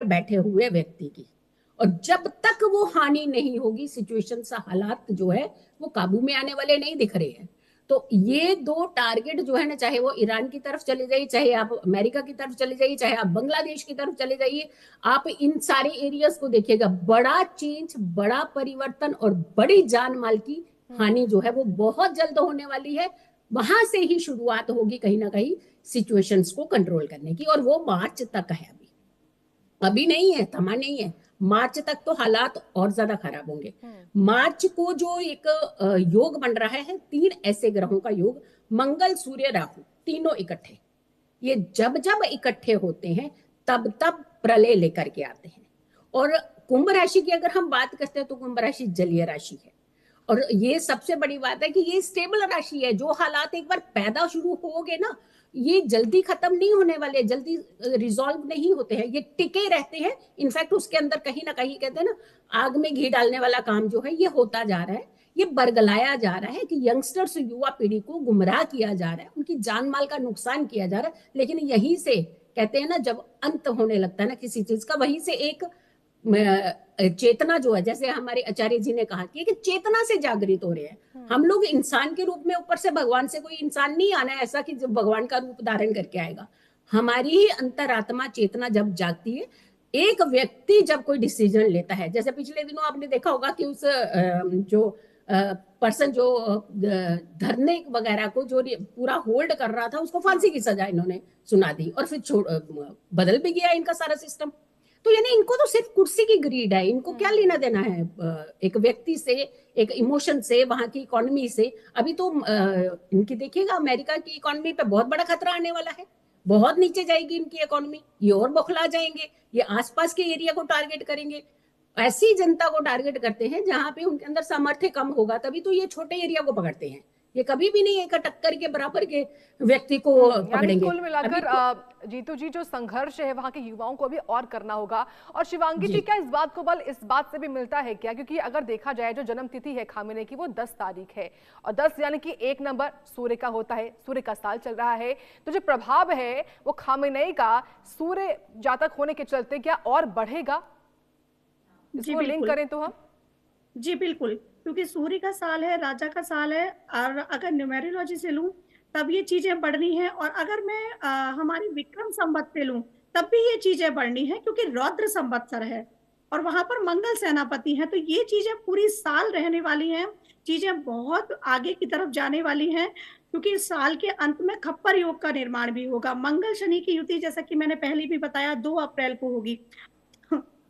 बैठे हुए व्यक्ति की। और जब तक वो हानि नहीं होगी, सिचुएशन सा हालात जो है वो काबू में आने वाले नहीं दिख रहे हैं। तो ये दो टारगेट जो है ना, चाहे वो ईरान की तरफ चले जाइए, चाहे आप अमेरिका की तरफ चले जाइए, चाहे आप बांग्लादेश की तरफ चले जाइए, आप इन सारे एरियाज को देखिएगा, बड़ा चेंज, बड़ा परिवर्तन और बड़ी जान माल की हानि जो है वो बहुत जल्द होने वाली है। वहां से ही शुरुआत होगी कहीं ना कहीं सिचुएशंस को कंट्रोल करने की, और वो मार्च तक है। अभी अभी नहीं है, थमा नहीं है। मार्च तक तो हालात और ज्यादा खराब होंगे। मार्च को जो एक योग बन रहा है, तीन ऐसे ग्रहों का योग, मंगल सूर्य राहु तीनों इकट्ठे, ये जब जब इकट्ठे होते हैं तब तब प्रलय लेकर के आते हैं। और कुंभ राशि की अगर हम बात करते हैं तो कुंभ राशि जलीय राशि है। और ये सबसे बड़ी बात है कि ये स्टेबल राशि है। जो हालात एक बार पैदा शुरू हो गए ना, ये जल्दी खत्म नहीं होने वाले, जल्दी रिजॉल्व नहीं होते हैं, ये टिके रहते हैं। इनफैक्ट उसके अंदर कहीं ना कहीं कहते हैं ना, आग में घी डालने वाला काम जो है ये होता जा रहा है। ये बरगलाया जा रहा है कि यंगस्टर्स, युवा पीढ़ी को गुमराह किया जा रहा है, उनकी जान माल का नुकसान किया जा रहा है। लेकिन यहीं से कहते हैं ना, जब अंत होने लगता है ना किसी चीज का, वहीं से एक चेतना जो है, जैसे हमारे आचार्य जी ने कहा कि चेतना से जागृत हो रहे हैं हम लोग इंसान के रूप में। ऊपर से भगवान से कोई इंसान नहीं आना है ऐसा कि जब भगवान का रूप धारण करके आएगा। हमारी ही अंतरात्मा चेतना जब जागती है, एक व्यक्ति जब कोई डिसीजन लेता है, जैसे पिछले दिनों आपने देखा होगा कि उस जो पर्सन जो धरने वगैरह को जो पूरा होल्ड कर रहा था, उसको फांसी की सजा इन्होंने सुना दी, और फिर बदल भी गया इनका सारा सिस्टम। तो यानी इनको तो सिर्फ कुर्सी की ग्रीड है, इनको क्या लेना देना है एक व्यक्ति से, एक इमोशन से, वहां की इकोनॉमी से। अभी तो इनकी देखिएगा, अमेरिका की इकोनॉमी पे बहुत बड़ा खतरा आने वाला है। बहुत नीचे जाएगी इनकी इकोनॉमी, ये और बौखला जाएंगे, ये आसपास के एरिया को टारगेट करेंगे। ऐसी जनता को टारगेट करते हैं जहां पे उनके अंदर सामर्थ्य कम होगा, तभी तो ये छोटे एरिया को पकड़ते हैं। ये कभी भी नहीं एक टक्कर के बराबर के व्यक्ति को यानी पकड़ेंगे। कुल अभी मिलाकर तो जीतू जी, जो संघर्ष है वहां के युवाओं को भी और करना होगा। और शिवांगी जी, जी क्या इस बात को बल इस बात से भी मिलता है क्या? क्योंकि अगर देखा जाए, जो जन्म तिथि है खामेने की वो 10 तारीख है, और 10 यानी कि 1 नंबर सूर्य का होता है, सूर्य का साल चल रहा है, तो जो प्रभाव है वो खामेनेई का सूर्य जातक होने के चलते क्या और बढ़ेगा? जी इसको लिंक बिल्कुल। करें तो हम। जी बिल्कुल, क्योंकि सूर्य का साल है, राजा का साल है, और अगर न्यूमेरोलॉजी से लूं तब ये चीजें बढ़नी है, और अगर मैं हमारी विक्रम संवत से लूं तब भी ये चीजें बढ़नी है, क्योंकि रौद्र संवत्सर है और वहां पर मंगल सेनापति है। तो ये चीजें पूरी साल रहने वाली हैं, चीजें बहुत आगे की तरफ जाने वाली हैं, क्योंकि इस साल के अंत में खप्पर योग का निर्माण भी होगा। मंगल शनि की युति, जैसा कि मैंने पहले भी बताया, 2 अप्रैल को होगी।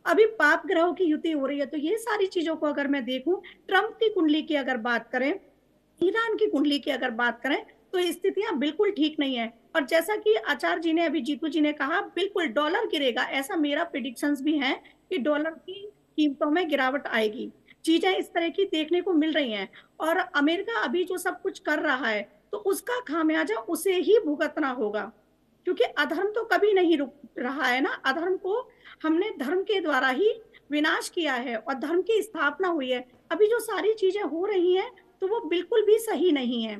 अभी पाप ग्रहों की युति हो रही है। तो ये सारी चीजों को अगर मैं देखूं, ट्रंप की कुंडली की अगर बात करें, ईरान की कुंडली की अगर बात करें, तो स्थितियां बिल्कुल ठीक नहीं है। और जैसा कि आचार्य जी ने, अभी जीतू जी ने कहा, बिल्कुल डॉलर गिरेगा, ऐसा मेरा प्रिडिक्शंस भी है कि डॉलर की कीमतों में गिरावट आएगी। चीजें इस तरह की देखने को मिल रही हैं। और अमेरिका अभी जो सब कुछ कर रहा है, तो उसका खामियाजा उसे ही भुगतना होगा, क्योंकि अधर्म तो कभी नहीं रुक रहा है ना। अधर्म को हमने धर्म के द्वारा ही विनाश किया है और धर्म की स्थापना हुई है। अभी जो सारी चीजें हो रही हैं, तो वो बिल्कुल भी सही नहीं है।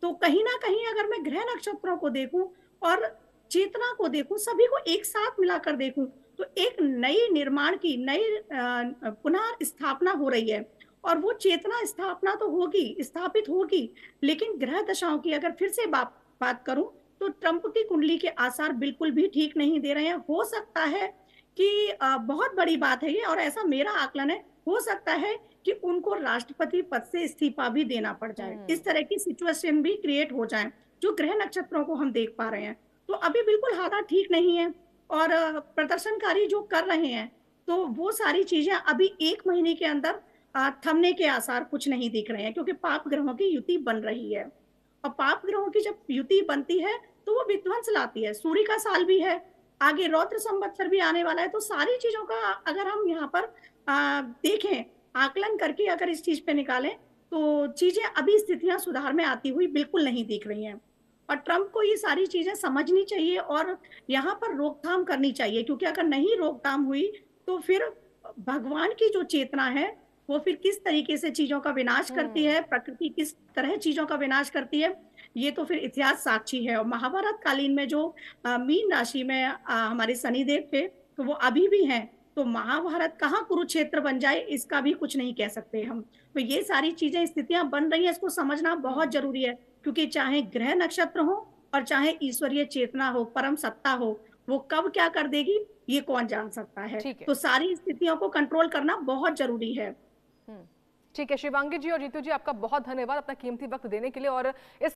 तो कहीं ना कहीं अगर मैं ग्रह नक्षत्रों को देखूं और चेतना को देखूं, सभी को एक साथ मिलाकर देखूं, तो एक नई निर्माण की, नई पुनः स्थापना हो रही है। और वो चेतना स्थापना तो होगी, स्थापित होगी, लेकिन ग्रह दशाओं की अगर फिर से बात करूं, तो ट्रंप की कुंडली के आसार बिल्कुल भी ठीक नहीं दे रहे हैं। हो सकता है कि बहुत बड़ी बात है ये, और ऐसा मेरा आकलन है, हो सकता है कि उनको राष्ट्रपति पद से इस्तीफा भी देना पड़ जाए, इस तरह की सिचुएशन भी क्रिएट हो जाए, जो ग्रह नक्षत्रों को हम देख पा रहे हैं। तो अभी बिल्कुल हालात ठीक नहीं है। और प्रदर्शनकारी जो कर रहे हैं, तो वो सारी चीजें अभी 1 महीने के अंदर थमने के आसार कुछ नहीं दिख रहे हैं, क्योंकि पाप ग्रहों की युति बन रही है। और पाप ग्रहों की जब युति बनती है, तो वो विध्वंस लाती है। सूर्य का साल भी है, आगे रौद्र संवत्सर भी आने वाला है। तो सारी चीजों का अगर हम यहाँ पर देखें, आकलन करके अगर इस चीज पे निकालें, तो चीजें अभी स्थितियां सुधार में आती हुई बिल्कुल नहीं दिख रही हैं। और ट्रंप को ये सारी चीजें समझनी चाहिए और यहाँ पर रोकथाम करनी चाहिए, क्योंकि अगर नहीं रोकथाम हुई, तो फिर भगवान की जो चेतना है, वो फिर किस तरीके से चीजों का विनाश करती है, प्रकृति किस तरह चीजों का विनाश करती है, ये तो फिर इतिहास साक्षी है। और महाभारत कालीन में जो मीन राशि में हमारे शनिदेव थे, तो वो अभी भी हैं। तो महाभारत कहाँ कुरुक्षेत्र बन जाए, इसका भी कुछ नहीं कह सकते हम। तो ये सारी चीजें, स्थितियां बन रही हैं, इसको समझना बहुत जरूरी है, क्योंकि चाहे ग्रह नक्षत्र हो और चाहे ईश्वरीय चेतना हो, परम सत्ता हो, वो कब क्या कर देगी ये कौन जान सकता है। ठीक है। तो सारी स्थितियों को कंट्रोल करना बहुत जरूरी है। ठीक है शिवांगी जी और जीतू जी, आपका बहुत धन्यवाद अपना कीमती वक्त देने के लिए और इस